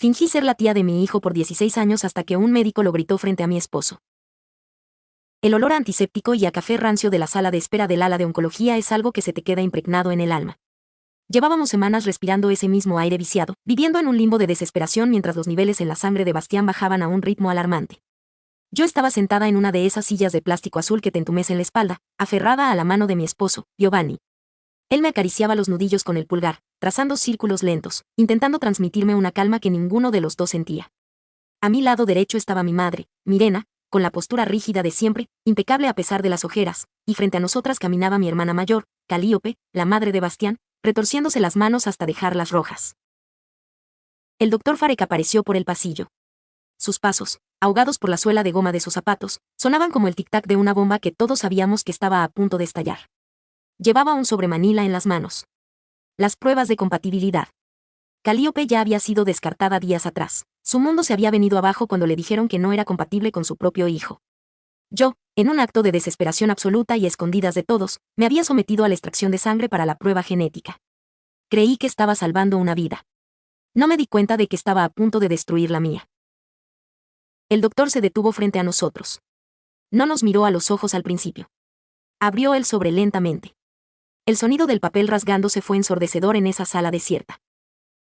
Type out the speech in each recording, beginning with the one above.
Fingí ser la tía de mi hijo por 16 años hasta que un médico lo gritó frente a mi esposo. El olor a antiséptico y a café rancio de la sala de espera del ala de oncología es algo que se te queda impregnado en el alma. Llevábamos semanas respirando ese mismo aire viciado, viviendo en un limbo de desesperación mientras los niveles en la sangre de Bastián bajaban a un ritmo alarmante. Yo estaba sentada en una de esas sillas de plástico azul que te entumecen la espalda, aferrada a la mano de mi esposo, Giovanni. Él me acariciaba los nudillos con el pulgar, trazando círculos lentos, intentando transmitirme una calma que ninguno de los dos sentía. A mi lado derecho estaba mi madre, Mirena, con la postura rígida de siempre, impecable a pesar de las ojeras, y frente a nosotras caminaba mi hermana mayor, Calíope, la madre de Bastián, retorciéndose las manos hasta dejarlas rojas. El doctor Farek apareció por el pasillo. Sus pasos, ahogados por la suela de goma de sus zapatos, sonaban como el tic-tac de una bomba que todos sabíamos que estaba a punto de estallar. Llevaba un sobremanila en las manos. Las pruebas de compatibilidad. Calíope ya había sido descartada días atrás. Su mundo se había venido abajo cuando le dijeron que no era compatible con su propio hijo. Yo, en un acto de desesperación absoluta y escondidas de todos, me había sometido a la extracción de sangre para la prueba genética. Creí que estaba salvando una vida. No me di cuenta de que estaba a punto de destruir la mía. El doctor se detuvo frente a nosotros. No nos miró a los ojos al principio. Abrió el sobre lentamente. El sonido del papel rasgándose fue ensordecedor en esa sala desierta.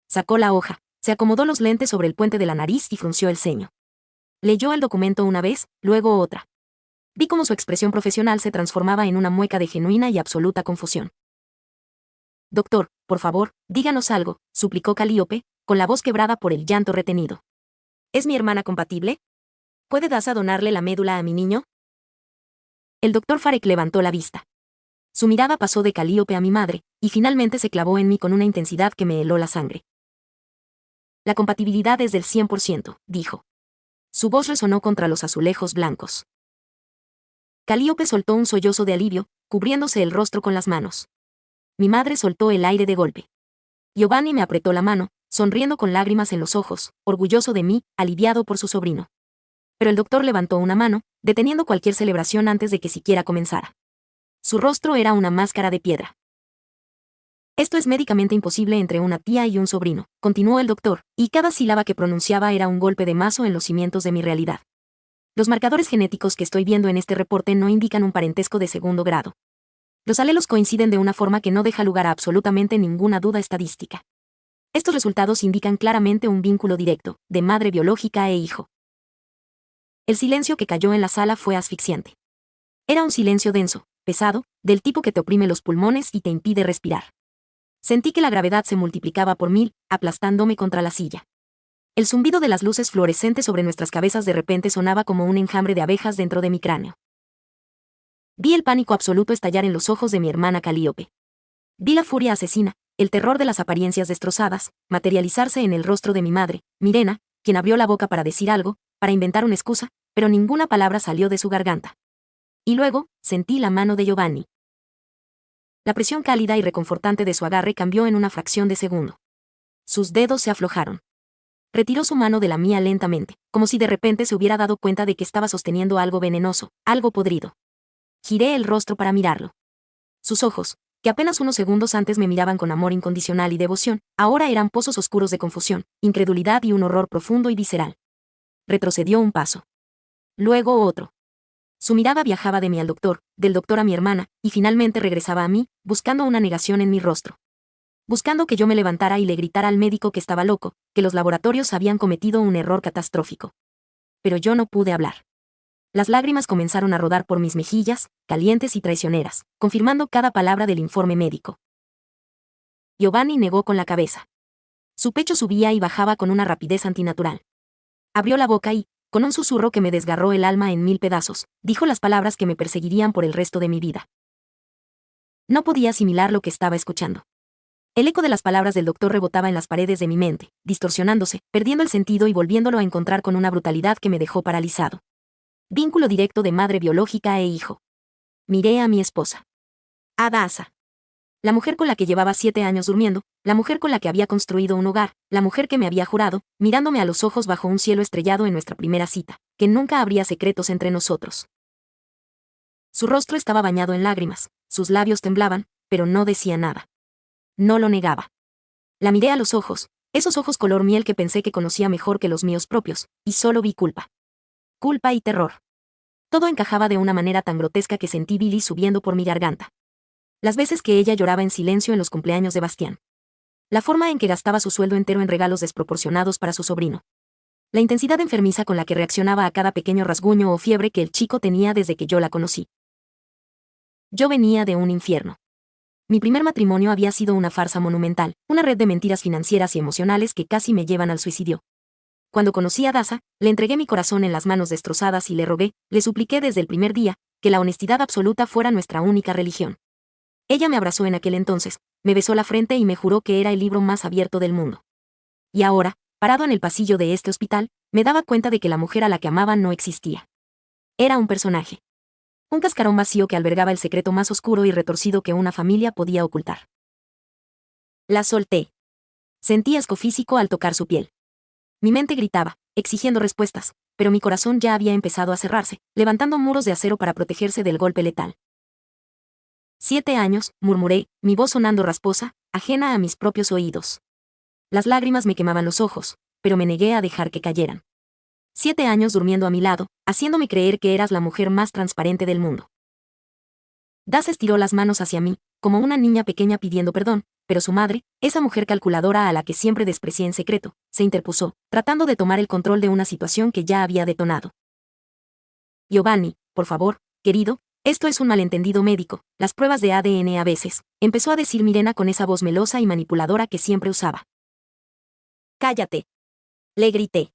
Sacó la hoja, se acomodó los lentes sobre el puente de la nariz y frunció el ceño. Leyó el documento una vez, luego otra. Vi cómo su expresión profesional se transformaba en una mueca de genuina y absoluta confusión. Doctor, por favor, díganos algo, suplicó Calíope, con la voz quebrada por el llanto retenido. ¿Es mi hermana compatible? ¿Puede Daza donarle la médula a mi niño? El doctor Farek levantó la vista. Su mirada pasó de Calíope a mi madre, y finalmente se clavó en mí con una intensidad que me heló la sangre. La compatibilidad es del 100%, dijo. Su voz resonó contra los azulejos blancos. Calíope soltó un sollozo de alivio, cubriéndose el rostro con las manos. Mi madre soltó el aire de golpe. Giovanni me apretó la mano, sonriendo con lágrimas en los ojos, orgulloso de mí, aliviado por su sobrino. Pero el doctor levantó una mano, deteniendo cualquier celebración antes de que siquiera comenzara. Su rostro era una máscara de piedra. Esto es médicamente imposible entre una tía y un sobrino, continuó el doctor, y cada sílaba que pronunciaba era un golpe de mazo en los cimientos de mi realidad. Los marcadores genéticos que estoy viendo en este reporte no indican un parentesco de segundo grado. Los alelos coinciden de una forma que no deja lugar a absolutamente ninguna duda estadística. Estos resultados indican claramente un vínculo directo, de madre biológica e hijo. El silencio que cayó en la sala fue asfixiante. Era un silencio denso, pesado, del tipo que te oprime los pulmones y te impide respirar. Sentí que la gravedad se multiplicaba por 1000, aplastándome contra la silla. El zumbido de las luces fluorescentes sobre nuestras cabezas de repente sonaba como un enjambre de abejas dentro de mi cráneo. Vi el pánico absoluto estallar en los ojos de mi hermana Calíope. Vi la furia asesina, el terror de las apariencias destrozadas, materializarse en el rostro de mi madre, Mirena, quien abrió la boca para decir algo, para inventar una excusa, pero ninguna palabra salió de su garganta. Y luego, sentí la mano de Giovanni. La presión cálida y reconfortante de su agarre cambió en una fracción de segundo. Sus dedos se aflojaron. Retiró su mano de la mía lentamente, como si de repente se hubiera dado cuenta de que estaba sosteniendo algo venenoso, algo podrido. Giré el rostro para mirarlo. Sus ojos, que apenas unos segundos antes me miraban con amor incondicional y devoción, ahora eran pozos oscuros de confusión, incredulidad y un horror profundo y visceral. Retrocedió un paso. Luego otro. Su mirada viajaba de mí al doctor, del doctor a mi hermana, y finalmente regresaba a mí, buscando una negación en mi rostro. Buscando que yo me levantara y le gritara al médico que estaba loco, que los laboratorios habían cometido un error catastrófico. Pero yo no pude hablar. Las lágrimas comenzaron a rodar por mis mejillas, calientes y traicioneras, confirmando cada palabra del informe médico. Giovanni negó con la cabeza. Su pecho subía y bajaba con una rapidez antinatural. Abrió la boca y, con un susurro que me desgarró el alma en 1000 pedazos, dijo las palabras que me perseguirían por el resto de mi vida. No podía asimilar lo que estaba escuchando. El eco de las palabras del doctor rebotaba en las paredes de mi mente, distorsionándose, perdiendo el sentido y volviéndolo a encontrar con una brutalidad que me dejó paralizado. Vínculo directo de madre biológica e hijo. Miré a mi esposa. A Daza. La mujer con la que llevaba 7 años durmiendo, la mujer con la que había construido un hogar, la mujer que me había jurado, mirándome a los ojos bajo un cielo estrellado en nuestra primera cita, que nunca habría secretos entre nosotros. Su rostro estaba bañado en lágrimas, sus labios temblaban, pero no decía nada. No lo negaba. La miré a los ojos, Esos ojos color miel que pensé que conocía mejor que los míos propios, y solo vi culpa. Culpa y terror. Todo encajaba de una manera tan grotesca que sentí bilis subiendo por mi garganta. Las veces que ella lloraba en silencio en los cumpleaños de Bastián. La forma en que gastaba su sueldo entero en regalos desproporcionados para su sobrino. La intensidad enfermiza con la que reaccionaba a cada pequeño rasguño o fiebre que el chico tenía desde que yo la conocí. Yo venía de un infierno. Mi primer matrimonio había sido una farsa monumental, una red de mentiras financieras y emocionales que casi me llevan al suicidio. Cuando conocí a Daza, le entregué mi corazón en las manos destrozadas y le rogué, le supliqué desde el primer día, que la honestidad absoluta fuera nuestra única religión. Ella me abrazó en aquel entonces, me besó la frente y me juró que era el libro más abierto del mundo. Y ahora, parado en el pasillo de este hospital, me daba cuenta de que la mujer a la que amaba no existía. Era un personaje. Un cascarón vacío que albergaba el secreto más oscuro y retorcido que una familia podía ocultar. La solté. Sentí asco físico al tocar su piel. Mi mente gritaba, exigiendo respuestas, pero mi corazón ya había empezado a cerrarse, levantando muros de acero para protegerse del golpe letal. 7 años, murmuré, mi voz sonando rasposa, ajena a mis propios oídos. Las lágrimas me quemaban los ojos, pero me negué a dejar que cayeran. 7 años durmiendo a mi lado, haciéndome creer que eras la mujer más transparente del mundo. Das estiró las manos hacia mí, como una niña pequeña pidiendo perdón, pero su madre, esa mujer calculadora a la que siempre desprecié en secreto, se interpuso, tratando de tomar el control de una situación que ya había detonado. Giovanni, por favor, querido, esto es un malentendido médico, las pruebas de ADN a veces, empezó a decir Mirena con esa voz melosa y manipuladora que siempre usaba. Cállate. Le grité.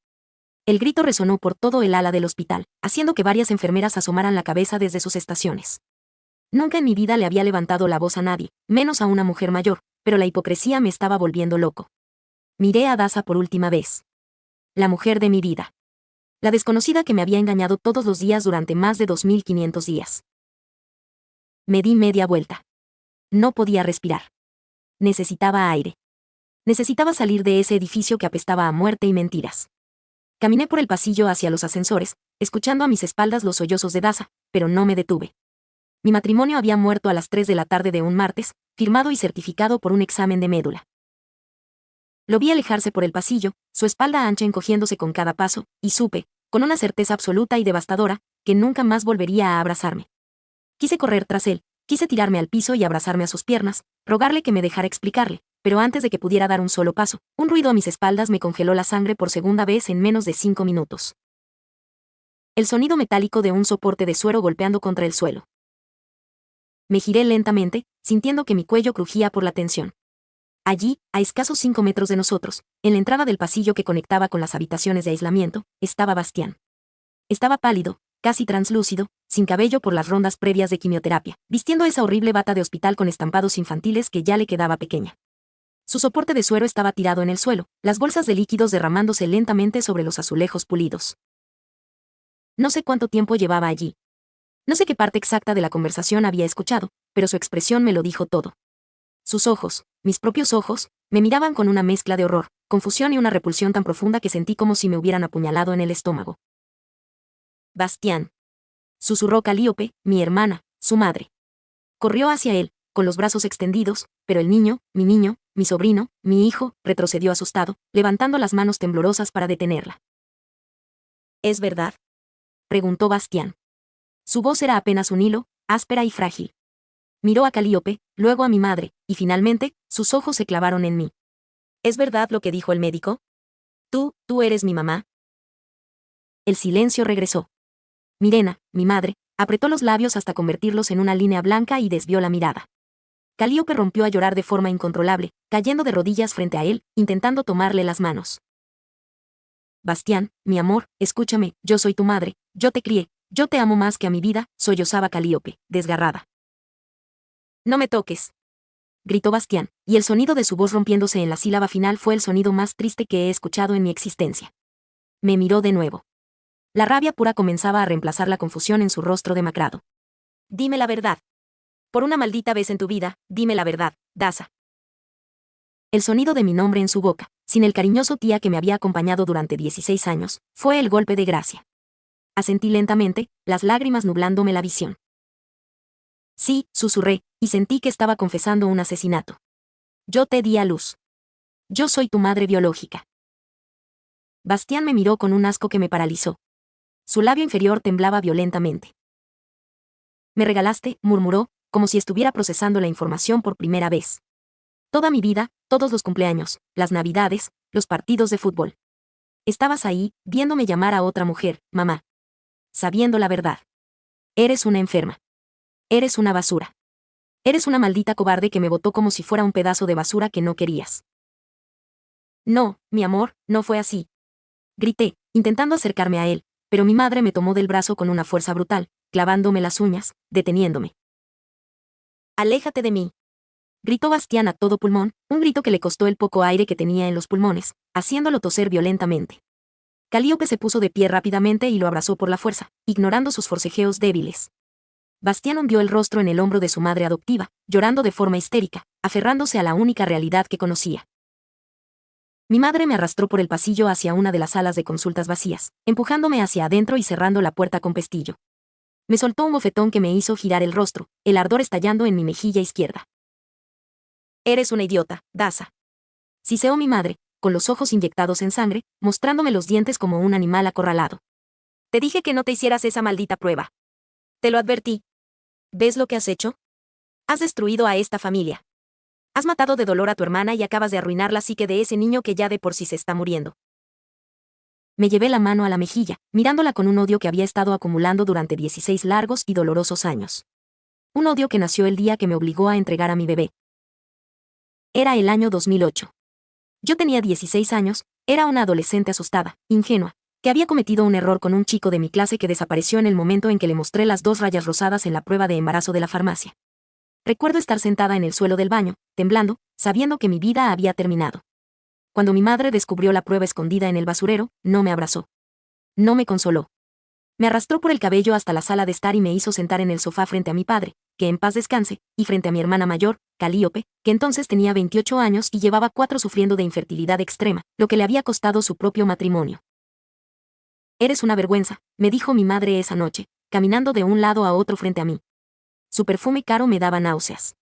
El grito resonó por todo el ala del hospital, haciendo que varias enfermeras asomaran la cabeza desde sus estaciones. Nunca en mi vida le había levantado la voz a nadie, menos a una mujer mayor, pero la hipocresía me estaba volviendo loco. Miré a Daza por última vez. La mujer de mi vida. La desconocida que me había engañado todos los días durante más de 2500 días. Me di media vuelta. No podía respirar. Necesitaba aire. Necesitaba salir de ese edificio que apestaba a muerte y mentiras. Caminé por el pasillo hacia los ascensores, escuchando a mis espaldas los sollozos de Daza, pero no me detuve. Mi matrimonio había muerto a las 3 de la tarde de un martes, firmado y certificado por un examen de médula. Lo vi alejarse por el pasillo, su espalda ancha encogiéndose con cada paso, y supe, con una certeza absoluta y devastadora, que nunca más volvería a abrazarme. Quise correr tras él, quise tirarme al piso y abrazarme a sus piernas, rogarle que me dejara explicarle, pero antes de que pudiera dar un solo paso, un ruido a mis espaldas me congeló la sangre por segunda vez en menos de 5 minutos. El sonido metálico de un soporte de suero golpeando contra el suelo. Me giré lentamente, sintiendo que mi cuello crujía por la tensión. Allí, a escasos 5 metros de nosotros, en la entrada del pasillo que conectaba con las habitaciones de aislamiento, estaba Bastián. Estaba pálido, casi translúcido, sin cabello por las rondas previas de quimioterapia, vistiendo esa horrible bata de hospital con estampados infantiles que ya le quedaba pequeña. Su soporte de suero estaba tirado en el suelo, las bolsas de líquidos derramándose lentamente sobre los azulejos pulidos. No sé cuánto tiempo llevaba allí. No sé qué parte exacta de la conversación había escuchado, pero su expresión me lo dijo todo. Sus ojos, mis propios ojos, me miraban con una mezcla de horror, confusión y una repulsión tan profunda que sentí como si me hubieran apuñalado en el estómago. Bastián. Susurró Calíope, mi hermana, su madre. Corrió hacia él, con los brazos extendidos, pero el niño, mi sobrino, mi hijo, retrocedió asustado, levantando las manos temblorosas para detenerla. ¿Es verdad?, preguntó Bastián. Su voz era apenas un hilo, áspera y frágil. Miró a Calíope, luego a mi madre, y finalmente, sus ojos se clavaron en mí. ¿Es verdad lo que dijo el médico? ¿Tú eres mi mamá? El silencio regresó. Mirena, mi madre, apretó los labios hasta convertirlos en una línea blanca y desvió la mirada. Calíope rompió a llorar de forma incontrolable, cayendo de rodillas frente a él, intentando tomarle las manos. Bastián, mi amor, escúchame, yo soy tu madre, yo te crié, yo te amo más que a mi vida, sollozaba Calíope, desgarrada. No me toques, gritó Bastián, y el sonido de su voz rompiéndose en la sílaba final fue el sonido más triste que he escuchado en mi existencia. Me miró de nuevo. La rabia pura comenzaba a reemplazar la confusión en su rostro demacrado. Dime la verdad. Por una maldita vez en tu vida, dime la verdad, Daza. El sonido de mi nombre en su boca, sin el cariñoso tía que me había acompañado durante 16 años, fue el golpe de gracia. Asentí lentamente, las lágrimas nublándome la visión. Sí, susurré, y sentí que estaba confesando un asesinato. Yo te di a luz. Yo soy tu madre biológica. Bastián me miró con un asco que me paralizó. Su labio inferior temblaba violentamente. Me regalaste, murmuró, como si estuviera procesando la información por primera vez. Toda mi vida, todos los cumpleaños, las navidades, los partidos de fútbol. Estabas ahí, viéndome llamar a otra mujer, mamá. Sabiendo la verdad. Eres una enferma. Eres una basura. Eres una maldita cobarde que me botó como si fuera un pedazo de basura que no querías. No, mi amor, no fue así. Grité, intentando acercarme a él, pero mi madre me tomó del brazo con una fuerza brutal, clavándome las uñas, deteniéndome. Aléjate de mí. Gritó Bastián a todo pulmón, un grito que le costó el poco aire que tenía en los pulmones, haciéndolo toser violentamente. Calíope se puso de pie rápidamente y lo abrazó por la fuerza, ignorando sus forcejeos débiles. Bastián hundió el rostro en el hombro de su madre adoptiva, llorando de forma histérica, aferrándose a la única realidad que conocía. Mi madre me arrastró por el pasillo hacia una de las salas de consultas vacías, empujándome hacia adentro y cerrando la puerta con pestillo. Me soltó un bofetón que me hizo girar el rostro, el ardor estallando en mi mejilla izquierda. Eres una idiota, Daza. Siseó mi madre, con los ojos inyectados en sangre, mostrándome los dientes como un animal acorralado. Te dije que no te hicieras esa maldita prueba. Te lo advertí. ¿Ves lo que has hecho? Has destruido a esta familia. Has matado de dolor a tu hermana y acabas de arruinar la psique de ese niño que ya de por sí se está muriendo. Me llevé la mano a la mejilla, mirándola con un odio que había estado acumulando durante 16 largos y dolorosos años. Un odio que nació el día que me obligó a entregar a mi bebé. Era el año 2008. Yo tenía 16 años, era una adolescente asustada, ingenua, que había cometido un error con un chico de mi clase que desapareció en el momento en que le mostré las 2 rayas rosadas en la prueba de embarazo de la farmacia. Recuerdo estar sentada en el suelo del baño, temblando, sabiendo que mi vida había terminado. Cuando mi madre descubrió la prueba escondida en el basurero, no me abrazó. No me consoló. Me arrastró por el cabello hasta la sala de estar y me hizo sentar en el sofá frente a mi padre, que en paz descanse, y frente a mi hermana mayor, Calíope, que entonces tenía 28 años y llevaba 4 sufriendo de infertilidad extrema, lo que le había costado su propio matrimonio. Eres una vergüenza, me dijo mi madre esa noche, caminando de un lado a otro frente a mí. Su perfume caro me daba náuseas.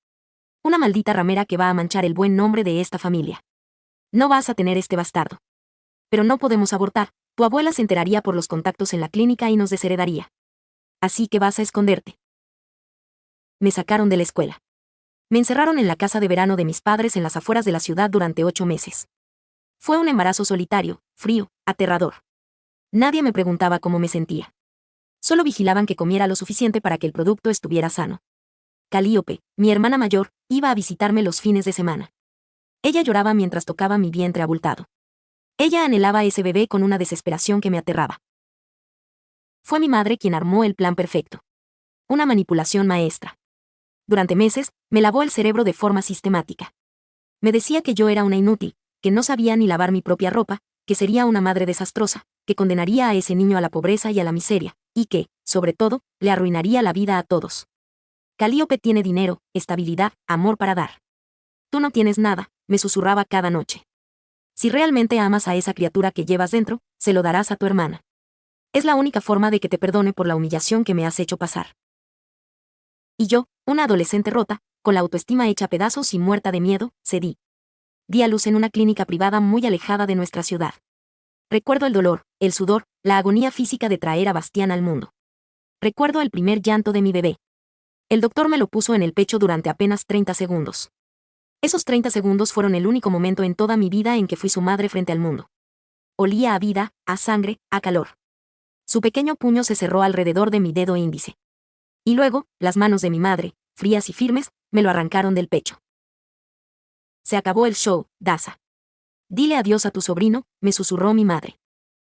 Una maldita ramera que va a manchar el buen nombre de esta familia. No vas a tener este bastardo. Pero no podemos abortar, tu abuela se enteraría por los contactos en la clínica y nos desheredaría. Así que vas a esconderte. Me sacaron de la escuela. Me encerraron en la casa de verano de mis padres en las afueras de la ciudad durante 8 meses. Fue un embarazo solitario, frío, aterrador. Nadie me preguntaba cómo me sentía. Solo vigilaban que comiera lo suficiente para que el producto estuviera sano. Calíope, mi hermana mayor, iba a visitarme los fines de semana. Ella lloraba mientras tocaba mi vientre abultado. Ella anhelaba a ese bebé con una desesperación que me aterraba. Fue mi madre quien armó el plan perfecto. Una manipulación maestra. Durante meses, me lavó el cerebro de forma sistemática. Me decía que yo era una inútil, que no sabía ni lavar mi propia ropa, que sería una madre desastrosa, que condenaría a ese niño a la pobreza y a la miseria, y que, sobre todo, le arruinaría la vida a todos. Calíope tiene dinero, estabilidad, amor para dar. Tú no tienes nada, me susurraba cada noche. Si realmente amas a esa criatura que llevas dentro, se lo darás a tu hermana. Es la única forma de que te perdone por la humillación que me has hecho pasar. Y yo, una adolescente rota, con la autoestima hecha pedazos y muerta de miedo, cedí. Di a luz en una clínica privada muy alejada de nuestra ciudad. Recuerdo el dolor, el sudor, la agonía física de traer a Bastián al mundo. Recuerdo el primer llanto de mi bebé. El doctor me lo puso en el pecho durante apenas 30 segundos. Esos 30 segundos fueron el único momento en toda mi vida en que fui su madre frente al mundo. Olía a vida, a sangre, a calor. Su pequeño puño se cerró alrededor de mi dedo índice. Y luego, las manos de mi madre, frías y firmes, me lo arrancaron del pecho. Se acabó el show, Daza. Dile adiós a tu sobrino, me susurró mi madre.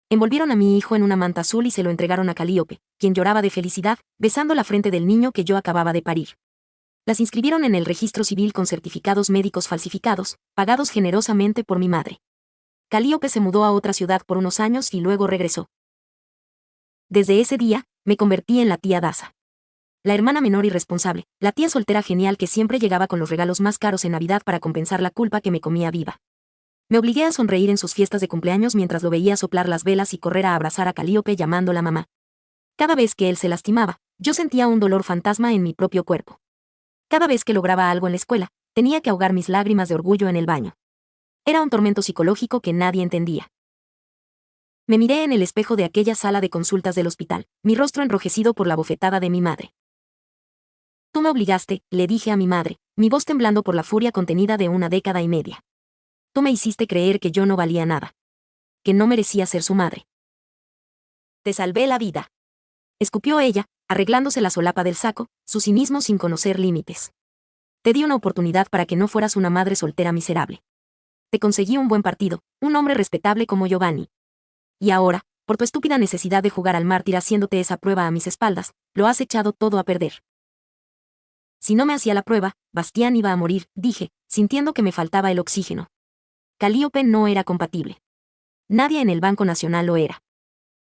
Envolvieron a mi hijo en una manta azul y se lo entregaron a Calíope, quien lloraba de felicidad, besando la frente del niño que yo acababa de parir. Las inscribieron en el registro civil con certificados médicos falsificados, pagados generosamente por mi madre. Calíope se mudó a otra ciudad por unos años y luego regresó. Desde ese día, me convertí en la tía Daza. La hermana menor y responsable, la tía soltera genial que siempre llegaba con los regalos más caros en Navidad para compensar la culpa que me comía viva. Me obligué a sonreír en sus fiestas de cumpleaños mientras lo veía soplar las velas y correr a abrazar a Calíope llamándola mamá. Cada vez que él se lastimaba, yo sentía un dolor fantasma en mi propio cuerpo. Cada vez que lograba algo en la escuela, tenía que ahogar mis lágrimas de orgullo en el baño. Era un tormento psicológico que nadie entendía. Me miré en el espejo de aquella sala de consultas del hospital, mi rostro enrojecido por la bofetada de mi madre. Tú me obligaste, le dije a mi madre, mi voz temblando por la furia contenida de una década y media. Tú me hiciste creer que yo no valía nada. Que no merecía ser su madre. Te salvé la vida. Escupió ella, arreglándose la solapa del saco, su cinismo sin conocer límites. Te di una oportunidad para que no fueras una madre soltera miserable. Te conseguí un buen partido, un hombre respetable como Giovanni. Y ahora, por tu estúpida necesidad de jugar al mártir haciéndote esa prueba a mis espaldas, lo has echado todo a perder. Si no me hacía la prueba, Bastián iba a morir, dije, sintiendo que me faltaba el oxígeno. Calíope no era compatible. Nadie en el Banco Nacional lo era.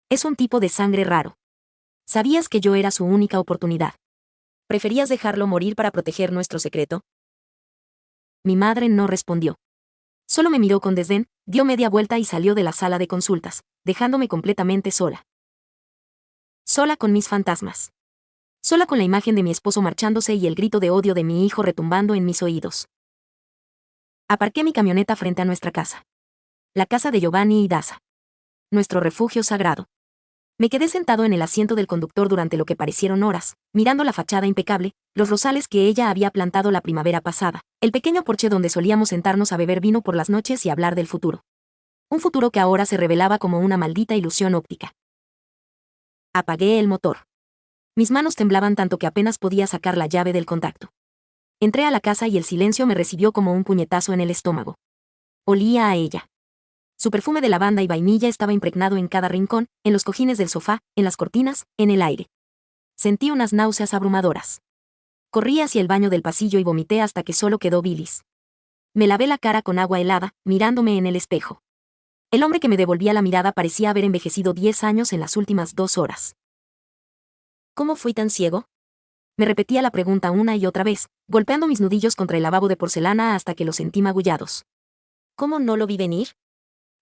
Es un tipo de sangre raro. ¿Sabías que yo era su única oportunidad? ¿Preferías dejarlo morir para proteger nuestro secreto? Mi madre no respondió. Solo me miró con desdén, dio media vuelta y salió de la sala de consultas, dejándome completamente sola. Sola con mis fantasmas. Sola con la imagen de mi esposo marchándose y el grito de odio de mi hijo retumbando en mis oídos. Aparqué mi camioneta frente a nuestra casa. La casa de Giovanni y Daza. Nuestro refugio sagrado. Me quedé sentado en el asiento del conductor durante lo que parecieron horas, mirando la fachada impecable, los rosales que ella había plantado la primavera pasada, el pequeño porche donde solíamos sentarnos a beber vino por las noches y hablar del futuro. Un futuro que ahora se revelaba como una maldita ilusión óptica. Apagué el motor. Mis manos temblaban tanto que apenas podía sacar la llave del contacto. Entré a la casa y el silencio me recibió como un puñetazo en el estómago. Olía a ella. Su perfume de lavanda y vainilla estaba impregnado en cada rincón, en los cojines del sofá, en las cortinas, en el aire. Sentí unas náuseas abrumadoras. Corrí hacia el baño del pasillo y vomité hasta que solo quedó bilis. Me lavé la cara con agua helada, mirándome en el espejo. El hombre que me devolvía la mirada parecía haber envejecido 10 años en las últimas 2 horas. ¿Cómo fui tan ciego? Me repetía la pregunta una y otra vez, golpeando mis nudillos contra el lavabo de porcelana hasta que los sentí magullados. ¿Cómo no lo vi venir?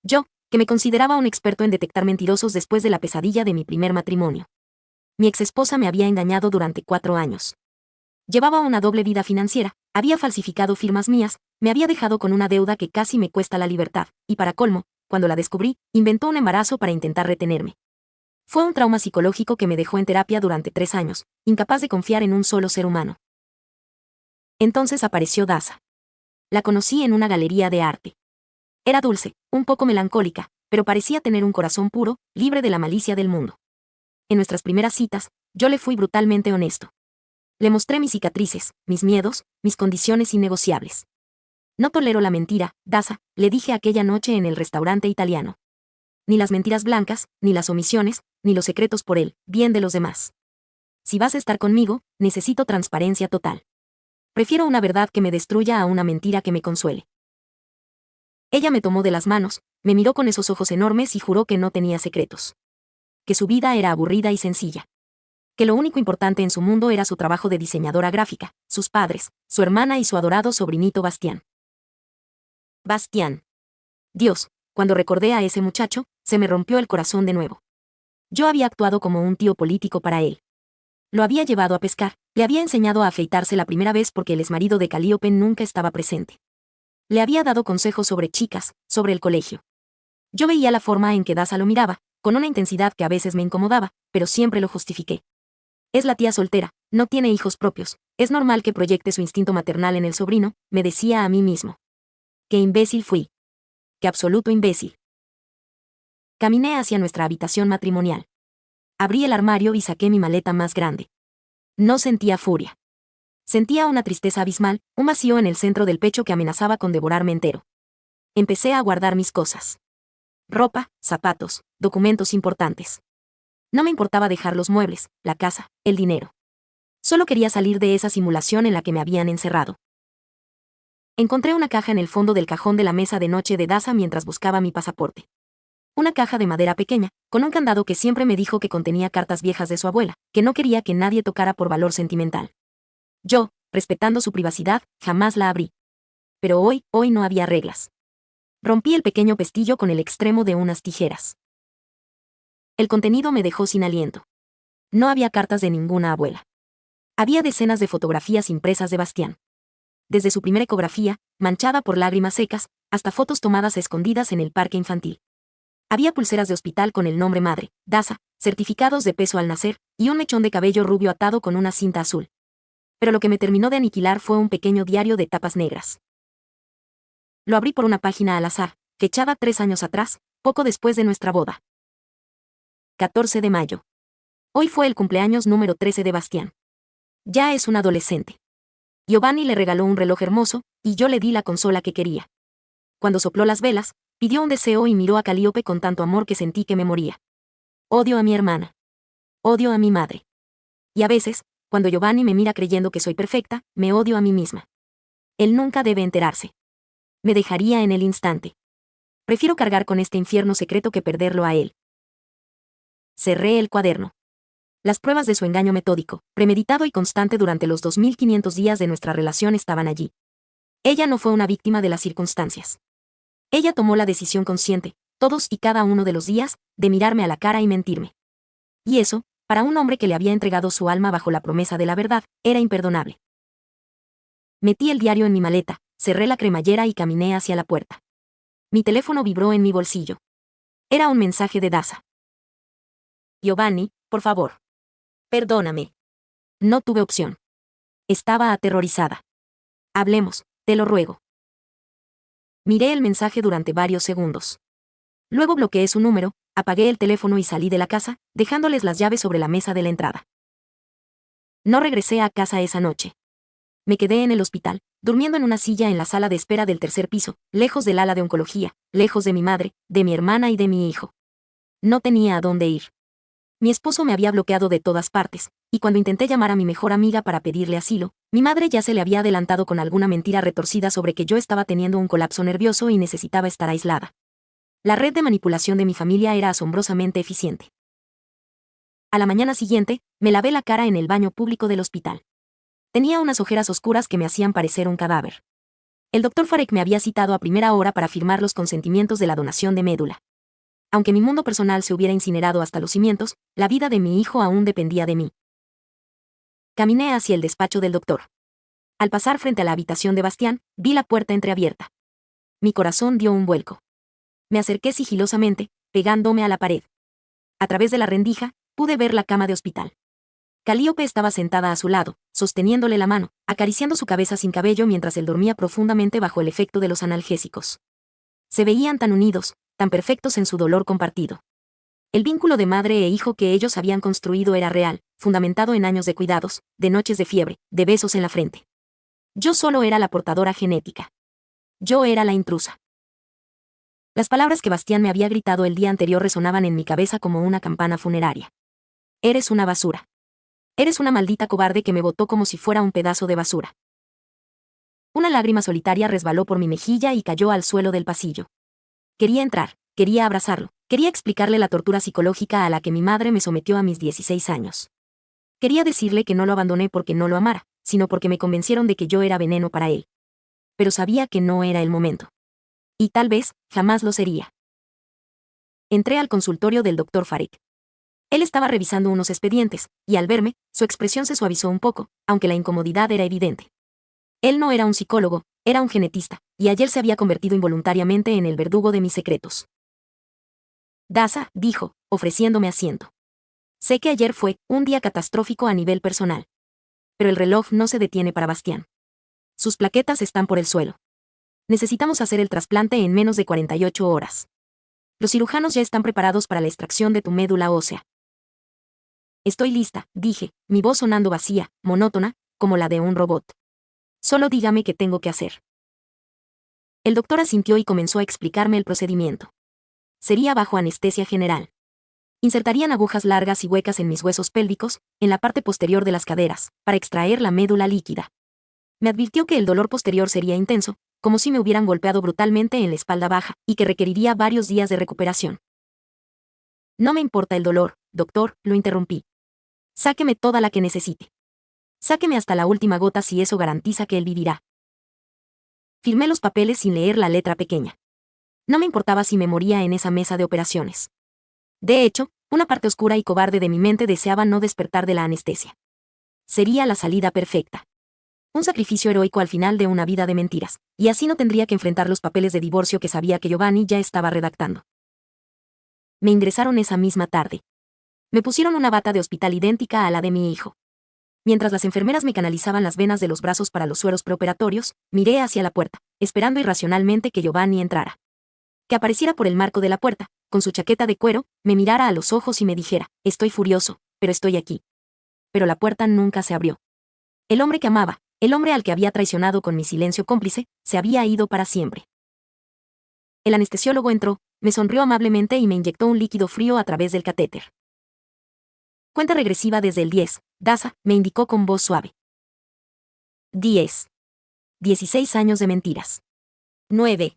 Yo, que me consideraba un experto en detectar mentirosos después de la pesadilla de mi primer matrimonio. Mi exesposa me había engañado durante 4 años. Llevaba una doble vida financiera, había falsificado firmas mías, me había dejado con una deuda que casi me cuesta la libertad, y para colmo, cuando la descubrí, inventó un embarazo para intentar retenerme. Fue un trauma psicológico que me dejó en terapia durante 3 años, incapaz de confiar en un solo ser humano. Entonces apareció Daza. La conocí en una galería de arte. Era dulce, un poco melancólica, pero parecía tener un corazón puro, libre de la malicia del mundo. En nuestras primeras citas, yo le fui brutalmente honesto. Le mostré mis cicatrices, mis miedos, mis condiciones innegociables. No tolero la mentira, Daza, le dije aquella noche en el restaurante italiano. Ni las mentiras blancas, ni las omisiones, ni los secretos por el bien de los demás. Si vas a estar conmigo, necesito transparencia total. Prefiero una verdad que me destruya a una mentira que me consuele. Ella me tomó de las manos, me miró con esos ojos enormes y juró que no tenía secretos. Que su vida era aburrida y sencilla. Que lo único importante en su mundo era su trabajo de diseñadora gráfica, sus padres, su hermana y su adorado sobrinito Bastián. Bastián. Dios, cuando recordé a ese muchacho, se me rompió el corazón de nuevo. Yo había actuado como un tío político para él. Lo había llevado a pescar, le había enseñado a afeitarse la primera vez porque el exmarido de Calíope nunca estaba presente. Le había dado consejos sobre chicas, sobre el colegio. Yo veía la forma en que Daza lo miraba, con una intensidad que a veces me incomodaba, pero siempre lo justifiqué. Es la tía soltera, no tiene hijos propios, es normal que proyecte su instinto maternal en el sobrino, me decía a mí mismo. ¡Qué imbécil fui! ¡Qué absoluto imbécil! Caminé hacia nuestra habitación matrimonial. Abrí el armario y saqué mi maleta más grande. No sentía furia. Sentía una tristeza abismal, un vacío en el centro del pecho que amenazaba con devorarme entero. Empecé a guardar mis cosas. Ropa, zapatos, documentos importantes. No me importaba dejar los muebles, la casa, el dinero. Solo quería salir de esa simulación en la que me habían encerrado. Encontré una caja en el fondo del cajón de la mesa de noche de Daza mientras buscaba mi pasaporte. Una caja de madera pequeña, con un candado que siempre me dijo que contenía cartas viejas de su abuela, que no quería que nadie tocara por valor sentimental. Yo, respetando su privacidad, jamás la abrí. Pero hoy no había reglas. Rompí el pequeño pestillo con el extremo de unas tijeras. El contenido me dejó sin aliento. No había cartas de ninguna abuela. Había decenas de fotografías impresas de Bastián. desde su primera ecografía, manchada por lágrimas secas, hasta fotos tomadas a escondidas en el parque infantil. Había pulseras de hospital con el nombre madre, Daza, certificados de peso al nacer, y un mechón de cabello rubio atado con una cinta azul. Pero lo que me terminó de aniquilar fue un pequeño diario de tapas negras. Lo abrí por una página al azar, fechada 3 años atrás, poco después de nuestra boda. 14 de mayo. Hoy fue el cumpleaños número 13 de Bastián. Ya es un adolescente. Giovanni le regaló un reloj hermoso, y yo le di la consola que quería. Cuando sopló las velas, pidió un deseo y miró a Calíope con tanto amor que sentí que me moría. Odio a mi hermana. Odio a mi madre. Y a veces, cuando Giovanni me mira creyendo que soy perfecta, me odio a mí misma. Él nunca debe enterarse. Me dejaría en el instante. Prefiero cargar con este infierno secreto que perderlo a él. Cerré el cuaderno. Las pruebas de su engaño metódico, premeditado y constante durante los 2500 días de nuestra relación estaban allí. Ella no fue una víctima de las circunstancias. Ella tomó la decisión consciente, todos y cada uno de los días, de mirarme a la cara y mentirme. Y eso, para un hombre que le había entregado su alma bajo la promesa de la verdad, era imperdonable. Metí el diario en mi maleta, cerré la cremallera y caminé hacia la puerta. Mi teléfono vibró en mi bolsillo. Era un mensaje de Daza. Giovanni, por favor. Perdóname. No tuve opción. Estaba aterrorizada. Hablemos, te lo ruego. Miré el mensaje durante varios segundos. Luego bloqueé su número, apagué el teléfono y salí de la casa, dejándoles las llaves sobre la mesa de la entrada. No regresé a casa esa noche. Me quedé en el hospital, durmiendo en una silla en la sala de espera del 3er piso, lejos del ala de oncología, lejos de mi madre, de mi hermana y de mi hijo. No tenía a dónde ir. Mi esposo me había bloqueado de todas partes, y cuando intenté llamar a mi mejor amiga para pedirle asilo, mi madre ya se le había adelantado con alguna mentira retorcida sobre que yo estaba teniendo un colapso nervioso y necesitaba estar aislada. La red de manipulación de mi familia era asombrosamente eficiente. A la mañana siguiente, me lavé la cara en el baño público del hospital. Tenía unas ojeras oscuras que me hacían parecer un cadáver. El doctor Farek me había citado a primera hora para firmar los consentimientos de la donación de médula. Aunque mi mundo personal se hubiera incinerado hasta los cimientos, la vida de mi hijo aún dependía de mí. Caminé hacia el despacho del doctor. Al pasar frente a la habitación de Bastián, vi la puerta entreabierta. Mi corazón dio un vuelco. Me acerqué sigilosamente, pegándome a la pared. A través de la rendija, pude ver la cama de hospital. Calíope estaba sentada a su lado, sosteniéndole la mano, acariciando su cabeza sin cabello mientras él dormía profundamente bajo el efecto de los analgésicos. Se veían tan unidos, tan perfectos en su dolor compartido. El vínculo de madre e hijo que ellos habían construido era real, fundamentado en años de cuidados, de noches de fiebre, de besos en la frente. Yo solo era la portadora genética. Yo era la intrusa. Las palabras que Bastián me había gritado el día anterior resonaban en mi cabeza como una campana funeraria. Eres una basura. Eres una maldita cobarde que me botó como si fuera un pedazo de basura. Una lágrima solitaria resbaló por mi mejilla y cayó al suelo del pasillo. Quería entrar, quería abrazarlo, quería explicarle la tortura psicológica a la que mi madre me sometió a mis 16 años. Quería decirle que no lo abandoné porque no lo amara, sino porque me convencieron de que yo era veneno para él. Pero sabía que no era el momento. Y tal vez, jamás lo sería. Entré al consultorio del doctor Farek. Él estaba revisando unos expedientes, y al verme, su expresión se suavizó un poco, aunque la incomodidad era evidente. Él no era un psicólogo, era un genetista, y ayer se había convertido involuntariamente en el verdugo de mis secretos. Daza, dijo, ofreciéndome asiento. Sé que ayer fue un día catastrófico a nivel personal. Pero el reloj no se detiene para Bastián. Sus plaquetas están por el suelo. Necesitamos hacer el trasplante en menos de 48 horas. Los cirujanos ya están preparados para la extracción de tu médula ósea. Estoy lista, dije, mi voz sonando vacía, monótona, como la de un robot. Solo dígame qué tengo que hacer. El doctor asintió y comenzó a explicarme el procedimiento. Sería bajo anestesia general. Insertarían agujas largas y huecas en mis huesos pélvicos, en la parte posterior de las caderas, para extraer la médula líquida. Me advirtió que el dolor posterior sería intenso, como si me hubieran golpeado brutalmente en la espalda baja, y que requeriría varios días de recuperación. No me importa el dolor, doctor, lo interrumpí. Sáqueme toda la que necesite. Sáqueme hasta la última gota si eso garantiza que él vivirá. Firmé los papeles sin leer la letra pequeña. No me importaba si me moría en esa mesa de operaciones. De hecho, una parte oscura y cobarde de mi mente deseaba no despertar de la anestesia. Sería la salida perfecta. Un sacrificio heroico al final de una vida de mentiras, y así no tendría que enfrentar los papeles de divorcio que sabía que Giovanni ya estaba redactando. Me ingresaron esa misma tarde. Me pusieron una bata de hospital idéntica a la de mi hijo. Mientras las enfermeras me canalizaban las venas de los brazos para los sueros preoperatorios, miré hacia la puerta, esperando irracionalmente que Giovanni entrara. Que apareciera por el marco de la puerta, con su chaqueta de cuero, me mirara a los ojos y me dijera, estoy furioso, pero estoy aquí. Pero la puerta nunca se abrió. El hombre que amaba, el hombre al que había traicionado con mi silencio cómplice, se había ido para siempre. El anestesiólogo entró, me sonrió amablemente y me inyectó un líquido frío a través del catéter. Cuenta regresiva desde el 10, Daza, me indicó con voz suave. 10. 16 años de mentiras. 9.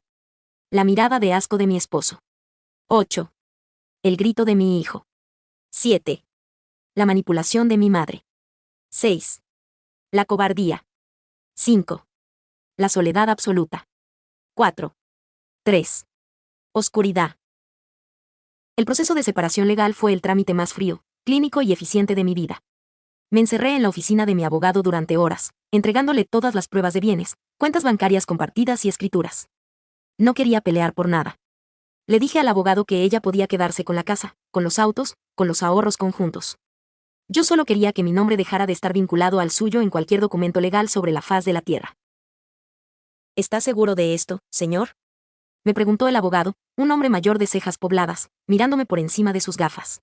La mirada de asco de mi esposo. 8. El grito de mi hijo. 7. La manipulación de mi madre. 6. La cobardía. 5. La soledad absoluta. 4. 3. Oscuridad. El proceso de separación legal fue el trámite más frío, clínico y eficiente de mi vida. Me encerré en la oficina de mi abogado durante horas, entregándole todas las pruebas de bienes, cuentas bancarias compartidas y escrituras. No quería pelear por nada. Le dije al abogado que ella podía quedarse con la casa, con los autos, con los ahorros conjuntos. Yo solo quería que mi nombre dejara de estar vinculado al suyo en cualquier documento legal sobre la faz de la tierra. ¿Está seguro de esto, señor? Me preguntó el abogado, un hombre mayor de cejas pobladas, mirándome por encima de sus gafas.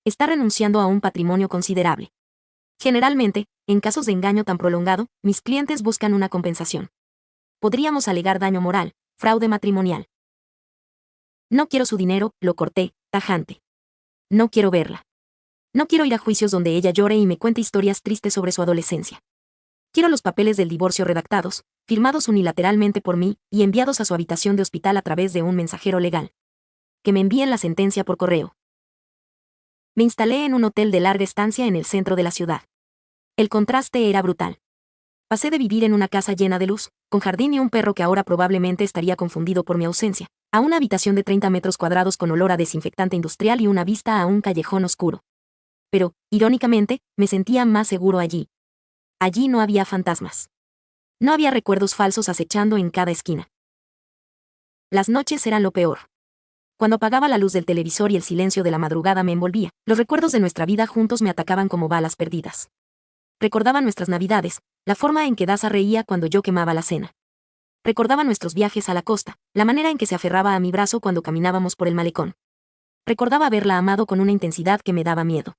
Está renunciando a un patrimonio considerable. Generalmente, en casos de engaño tan prolongado, mis clientes buscan una compensación. Podríamos alegar daño moral, fraude matrimonial. No quiero su dinero, lo corté, tajante. No quiero verla. No quiero ir a juicios donde ella llore y me cuente historias tristes sobre su adolescencia. Quiero los papeles del divorcio redactados, firmados unilateralmente por mí y enviados a su habitación de hospital a través de un mensajero legal. Que me envíen la sentencia por correo. Me instalé en un hotel de larga estancia en el centro de la ciudad. El contraste era brutal. Pasé de vivir en una casa llena de luz, con jardín y un perro que ahora probablemente estaría confundido por mi ausencia, a una habitación de 30 metros cuadrados con olor a desinfectante industrial y una vista a un callejón oscuro. Pero, irónicamente, me sentía más seguro allí. Allí no había fantasmas. No había recuerdos falsos acechando en cada esquina. Las noches eran lo peor. Cuando apagaba la luz del televisor y el silencio de la madrugada me envolvía, los recuerdos de nuestra vida juntos me atacaban como balas perdidas. Recordaba nuestras navidades, la forma en que Daza reía cuando yo quemaba la cena. Recordaba nuestros viajes a la costa, la manera en que se aferraba a mi brazo cuando caminábamos por el malecón. Recordaba haberla amado con una intensidad que me daba miedo.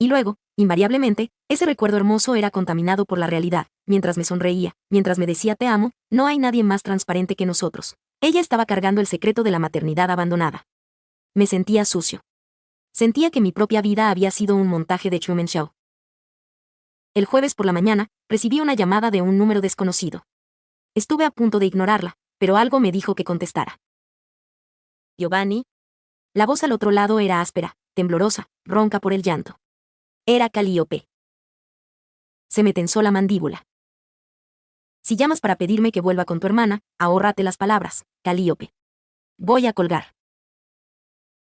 Y luego, invariablemente, ese recuerdo hermoso era contaminado por la realidad. Mientras me sonreía, mientras me decía te amo, no hay nadie más transparente que nosotros. Ella estaba cargando el secreto de la maternidad abandonada. Me sentía sucio. Sentía que mi propia vida había sido un montaje de Truman Show. El jueves por la mañana, recibí una llamada de un número desconocido. Estuve a punto de ignorarla, pero algo me dijo que contestara. Giovanni. La voz al otro lado era áspera, temblorosa, ronca por el llanto. Era Calíope. Se me tensó la mandíbula. Si llamas para pedirme que vuelva con tu hermana, ahórrate las palabras, Calíope. Voy a colgar.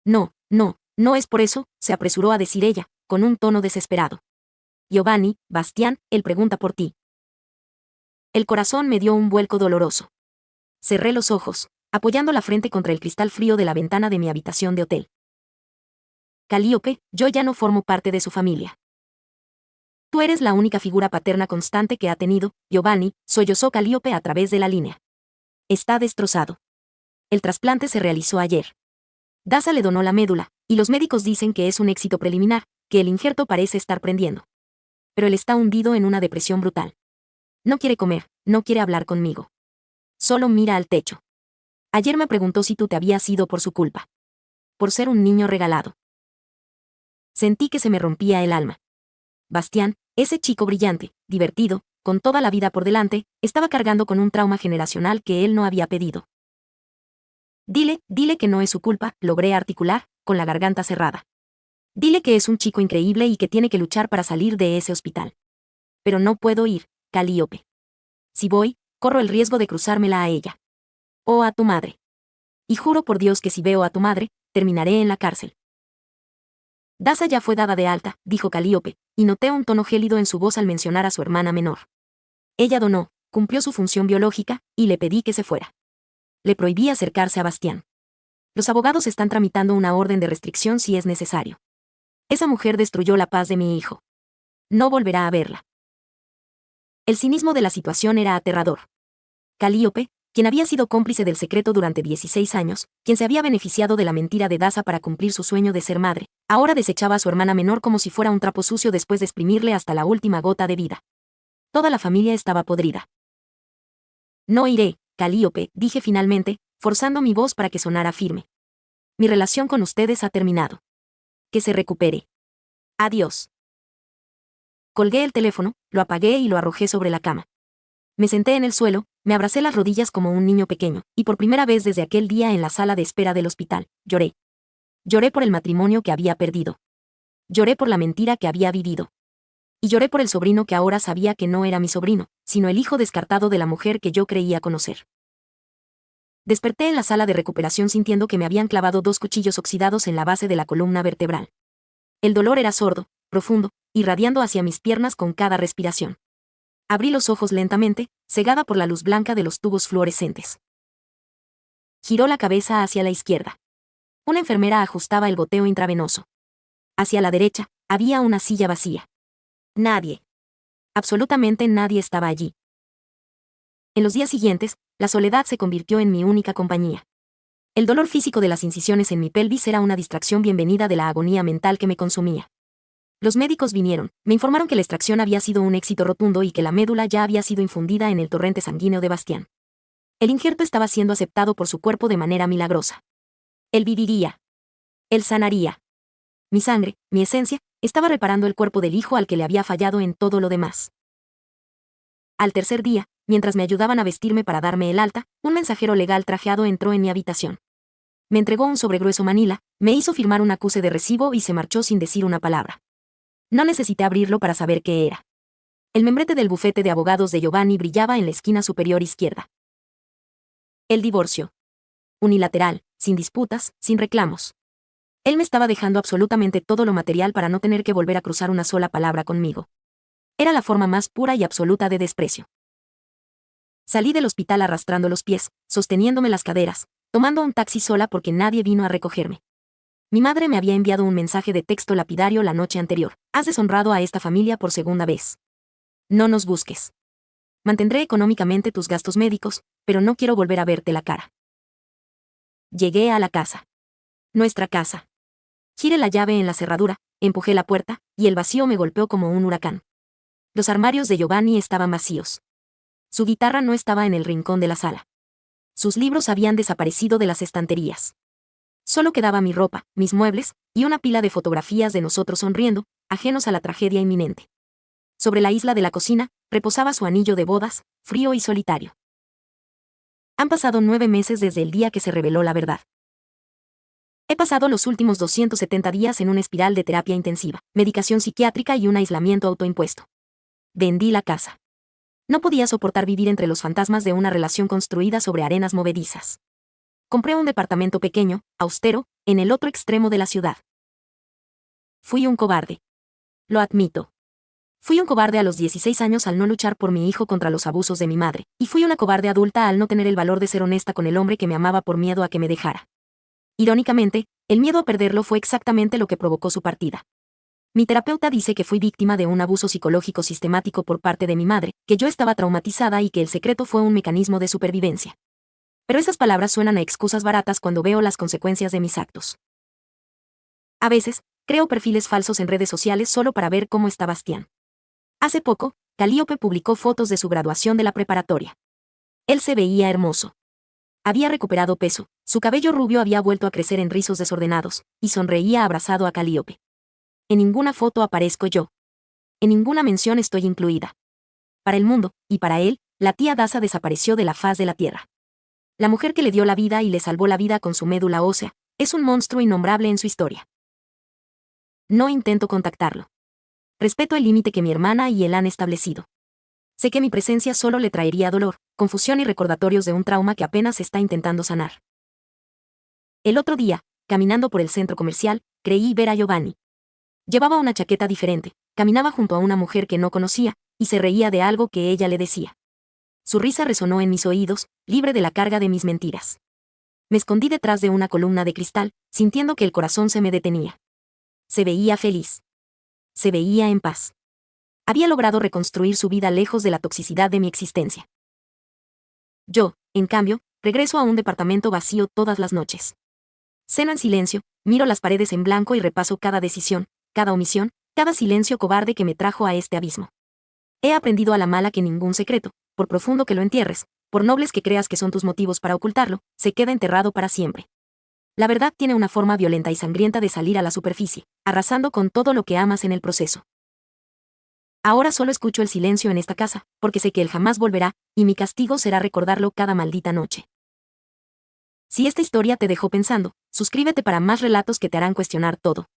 No, no, no es por eso, se apresuró a decir ella, con un tono desesperado. Giovanni, Bastián, él pregunta por ti. El corazón me dio un vuelco doloroso. Cerré los ojos, apoyando la frente contra el cristal frío de la ventana de mi habitación de hotel. Calíope, yo ya no formo parte de su familia. Tú eres la única figura paterna constante que ha tenido, Giovanni, sollozó Calíope a través de la línea. Está destrozado. El trasplante se realizó ayer. Daza le donó la médula, y los médicos dicen que es un éxito preliminar, que el injerto parece estar prendiendo. Pero él está hundido en una depresión brutal. No quiere comer, no quiere hablar conmigo. Solo mira al techo. Ayer me preguntó si tú te habías ido por su culpa. Por ser un niño regalado. Sentí que se me rompía el alma. Bastián, ese chico brillante, divertido, con toda la vida por delante, estaba cargando con un trauma generacional que él no había pedido. Dile que no es su culpa, logré articular, con la garganta cerrada. Dile que es un chico increíble y que tiene que luchar para salir de ese hospital. Pero no puedo ir, Calíope. Si voy, corro el riesgo de cruzármela a ella. O a tu madre. Y juro por Dios que si veo a tu madre, terminaré en la cárcel. Daza ya fue dada de alta, dijo Calíope, y noté un tono gélido en su voz al mencionar a su hermana menor. Ella donó, cumplió su función biológica, y le pedí que se fuera. Le prohibí acercarse a Bastián. Los abogados están tramitando una orden de restricción si es necesario. Esa mujer destruyó la paz de mi hijo. No volverá a verla. El cinismo de la situación era aterrador. Calíope, quien había sido cómplice del secreto durante 16 años, quien se había beneficiado de la mentira de Daza para cumplir su sueño de ser madre, ahora desechaba a su hermana menor como si fuera un trapo sucio después de exprimirle hasta la última gota de vida. Toda la familia estaba podrida. No iré, Calíope, dije finalmente, forzando mi voz para que sonara firme. Mi relación con ustedes ha terminado. Que se recupere. Adiós. Colgué el teléfono, lo apagué y lo arrojé sobre la cama. Me senté en el suelo, me abracé las rodillas como un niño pequeño, y por primera vez desde aquel día en la sala de espera del hospital, lloré. Lloré por el matrimonio que había perdido. Lloré por la mentira que había vivido. Y lloré por el sobrino que ahora sabía que no era mi sobrino, sino el hijo descartado de la mujer que yo creía conocer. Desperté en la sala de recuperación sintiendo que me habían clavado 2 cuchillos oxidados en la base de la columna vertebral. El dolor era sordo, profundo, irradiando hacia mis piernas con cada respiración. Abrí los ojos lentamente, cegada por la luz blanca de los tubos fluorescentes. Giró la cabeza hacia la izquierda. Una enfermera ajustaba el goteo intravenoso. Hacia la derecha, había una silla vacía. Nadie. Absolutamente nadie estaba allí. En los días siguientes, la soledad se convirtió en mi única compañía. El dolor físico de las incisiones en mi pelvis era una distracción bienvenida de la agonía mental que me consumía. Los médicos vinieron, me informaron que la extracción había sido un éxito rotundo y que la médula ya había sido infundida en el torrente sanguíneo de Bastián. El injerto estaba siendo aceptado por su cuerpo de manera milagrosa. Él viviría. Él sanaría. Mi sangre, mi esencia, estaba reparando el cuerpo del hijo al que le había fallado en todo lo demás. Al tercer día, mientras me ayudaban a vestirme para darme el alta, un mensajero legal trajeado entró en mi habitación. Me entregó un sobregrueso manila, me hizo firmar un acuse de recibo y se marchó sin decir una palabra. No necesité abrirlo para saber qué era. El membrete del bufete de abogados de Giovanni brillaba en la esquina superior izquierda. El divorcio. Unilateral, sin disputas, sin reclamos. Él me estaba dejando absolutamente todo lo material para no tener que volver a cruzar una sola palabra conmigo. Era la forma más pura y absoluta de desprecio. Salí del hospital arrastrando los pies, sosteniéndome las caderas, tomando un taxi sola porque nadie vino a recogerme. Mi madre me había enviado un mensaje de texto lapidario la noche anterior. Has deshonrado a esta familia por segunda vez. No nos busques. Mantendré económicamente tus gastos médicos, pero no quiero volver a verte la cara. Llegué a la casa. Nuestra casa. Giré la llave en la cerradura, empujé la puerta, y el vacío me golpeó como un huracán. Los armarios de Giovanni estaban vacíos. Su guitarra no estaba en el rincón de la sala. Sus libros habían desaparecido de las estanterías. Solo quedaba mi ropa, mis muebles, y una pila de fotografías de nosotros sonriendo, ajenos a la tragedia inminente. Sobre la isla de la cocina, reposaba su anillo de bodas, frío y solitario. Han pasado 9 meses desde el día que se reveló la verdad. He pasado los últimos 270 días en una espiral de terapia intensiva, medicación psiquiátrica y un aislamiento autoimpuesto. Vendí la casa. No podía soportar vivir entre los fantasmas de una relación construida sobre arenas movedizas. Compré un departamento pequeño, austero, en el otro extremo de la ciudad. Fui un cobarde. Lo admito. Fui un cobarde a los 16 años al no luchar por mi hijo contra los abusos de mi madre, y fui una cobarde adulta al no tener el valor de ser honesta con el hombre que me amaba por miedo a que me dejara. Irónicamente, el miedo a perderlo fue exactamente lo que provocó su partida. Mi terapeuta dice que fui víctima de un abuso psicológico sistemático por parte de mi madre, que yo estaba traumatizada y que el secreto fue un mecanismo de supervivencia. Pero esas palabras suenan a excusas baratas cuando veo las consecuencias de mis actos. A veces, creo perfiles falsos en redes sociales solo para ver cómo está Bastián. Hace poco, Calíope publicó fotos de su graduación de la preparatoria. Él se veía hermoso. Había recuperado peso, su cabello rubio había vuelto a crecer en rizos desordenados, y sonreía abrazado a Calíope. En ninguna foto aparezco yo. En ninguna mención estoy incluida. Para el mundo, y para él, la tía Daza desapareció de la faz de la tierra. La mujer que le dio la vida y le salvó la vida con su médula ósea, es un monstruo innombrable en su historia. No intento contactarlo. Respeto el límite que mi hermana y él han establecido. Sé que mi presencia solo le traería dolor, confusión y recordatorios de un trauma que apenas está intentando sanar. El otro día, caminando por el centro comercial, creí ver a Giovanni. Llevaba una chaqueta diferente, caminaba junto a una mujer que no conocía, y se reía de algo que ella le decía. Su risa resonó en mis oídos, libre de la carga de mis mentiras. Me escondí detrás de una columna de cristal, sintiendo que el corazón se me detenía. Se veía feliz. Se veía en paz. Había logrado reconstruir su vida lejos de la toxicidad de mi existencia. Yo, en cambio, regreso a un departamento vacío todas las noches. Ceno en silencio, miro las paredes en blanco y repaso cada decisión, cada omisión, cada silencio cobarde que me trajo a este abismo. He aprendido a la mala que ningún secreto, por profundo que lo entierres, por nobles que creas que son tus motivos para ocultarlo, se queda enterrado para siempre. La verdad tiene una forma violenta y sangrienta de salir a la superficie, arrasando con todo lo que amas en el proceso. Ahora solo escucho el silencio en esta casa, porque sé que él jamás volverá, y mi castigo será recordarlo cada maldita noche. Si esta historia te dejó pensando, suscríbete para más relatos que te harán cuestionar todo.